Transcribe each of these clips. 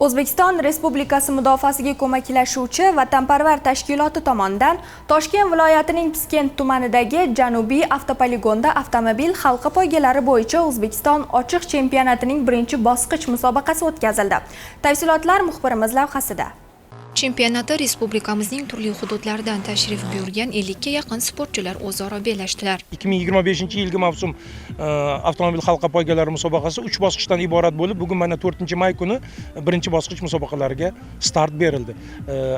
O'zbekiston Respublikasi mudofaasiga ko'maklashuvchi vatanparvar tashkiloti tomonidan Toshkent viloyatining Piskent tumanidagi Janubiy avtopoligonda avtomobil halqa poygalari bo'yicha O'zbekiston ochiq chempionatining birinchi bosqich musobaqasi o'tkazildi. Tafsilotlar muxbirimiz lavhasida. Chempionatda respublikamizning turli hududlaridan tashrif buyurgan 50 ga yaqin sportchilar o'zaro bellashdilar. 2025-yilgi mavsum avtomobil halqa poygalari musobaqasi 3 bosqichdan iborat bo'lib, bugun mana 4-may kuni birinchi bosqich musobaqalariga start berildi.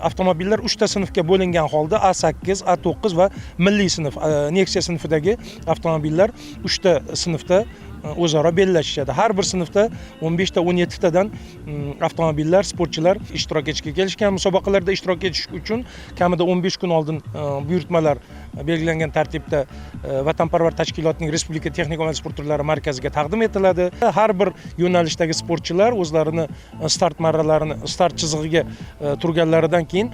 Avtomobillar 3 ta sinfga bo'lingan holda A8, A9 va milliy sinf, Nexia sinfidagi avtomobillar 3 ta sinfda o'zaro bellashishadi. Har bir sinfda 15 ta 17 tadan avtomobillar, sportchilar ishtirok etishga kelishgan. Musobaqalarda ishtirok etish uchun kamida 15 kun oldin buyurtmalar belgilangan tartibda vatanparvar tashkilotning Respublika texnik va sport turlari markaziga taqdim etiladi. Har bir yo'nalishdagi sportchilar o'zlarini start marralarini, start chizig'iga turganlaridan keyin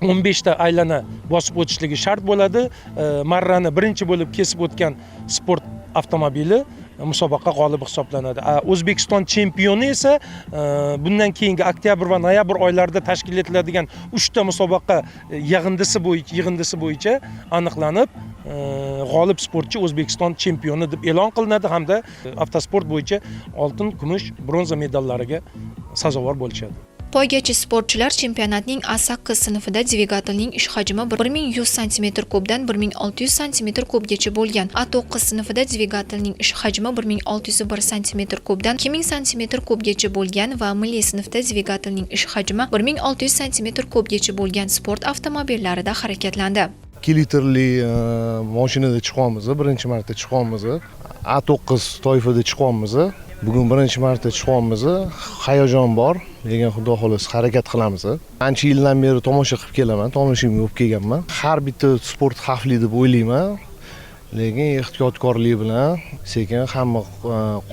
15 ta aylana bosib o'tishligi shart bo'ladi. Marrani birinchi bo'lib kesib o'tgan sport avtomobili musobaqa g'olibi hisoblanadi. O'zbekiston chempioni esa bundan keyingi oktyabr va noyabr oylarida tashkil etiladigan 3 ta musobaqa yig'indisi bo'yicha aniqlanib, g'olib sportchi O'zbekiston chempioni deb e'lon qilinadi hamda avtosport bo'yicha oltin, kumush, bronza medallariga sazovor bo'lishadi. Poygachi sportchilar chempionatning A8 sinfida dvigatelning ish hajmi 1100 cm3 dan 1600 cm3gacha bo'lgan. A9 sinfida dvigatelning ish hajmi 1601 cm3 dan 2000 cm3gacha bo'lgan va milliy sinfda dvigatelning ish hajmi 1600 cm3gacha bo'lgan sport avtomobillarida harakatlandi. 2 litrli mashinada chiqamiz, birinchi marta chiqamiz. A9 toifada chiqamiz. Bugun birinchi marta chiqamiz. Hayajon bor. Degan Xudo xolasa harakat qilamiz. Ancha yildan beri tomosha qilib kelaman, tomoshabin bo'lib kelganman. Har bitta sport xavfli deb o'ylayman. Lekin ehtiyotkorlik bilan sekin hamma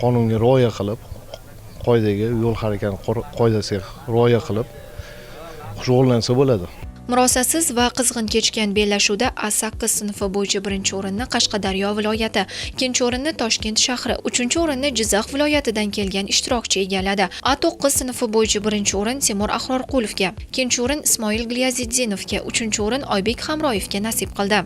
qonunga rioya qilib, qoidaga, yo'l harakati qoidasiga rioya qilib shug'ullansa bo'ladi. Murosasiz va qizg'in kechgan bellashuvda A8 sinfi bo'yicha birinchi o'rinni Qashqadaryo viloyati, ikkinchi o'rinni Toshkent shahri, uchinchi o'rinni Jizzax viloyatidan kelgan ishtirokchi egalladi. A9 sinfi bo'yicha birinchi o'rin Timur Ahrorqulovga, ikkinchi o'rin Ismoil Gilaziddinovga, uchinchi o'rin Oybek Hamroyevga nasib qildi.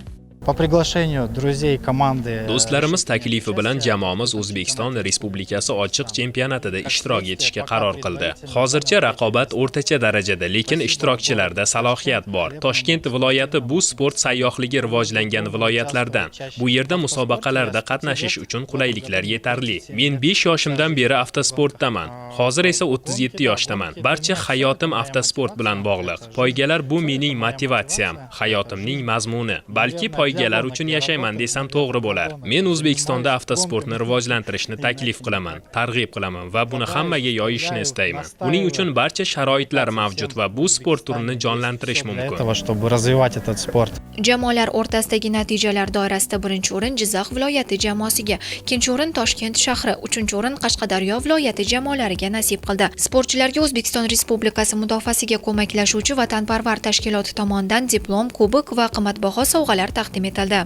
По приглашению друзей команды. Do'stlarimiz taklifi bilan jamoamiz O'zbekiston Respublikasi ochiq chempionatida ishtirok etishga qaror qildi. Hozircha raqobat o'rtacha darajada, lekin ishtirokchilarda salohiyat bor. Toshkent viloyati bu sport sayyohligi rivojlangan viloyatlardan. Bu yerda musobaqalarda qatnashish uchun qulayliklar yetarli. Men 5 yoshimdan beri avtosportdaman. Hozir esa 37 yoshdaman. Barcha hayotim avtosport bilan bog'liq. Poygalar bu mening motivatsiyam, hayotimning mazmuni. Balki poygalar uchun yashayman desam to'g'ri bo'lar. Men O'zbekistonda avtosportni rivojlantirishni taklif qilaman, targ'ib qilaman va buni hammaga yoyishni istayman. Buning uchun barcha sharoitlar mavjud va bu sport turini jonlantirish mumkin. Jamoalar o'rtasidagi natijalar doirasida birinchi o'rin Jizzax viloyati jamoasiga, ikkinchi o'rin Toshkent shahri, uchinchi o'rin Qashqadaryo viloyati jamoalariga nasib qildi. Sportchilarga O'zbekiston Respublikasi mudofaasiga ko'maklashuvchi vatanparvar tashkiloti tomonidan diplom, kubok va qimmatbaho sovg'alar taqdim etildi.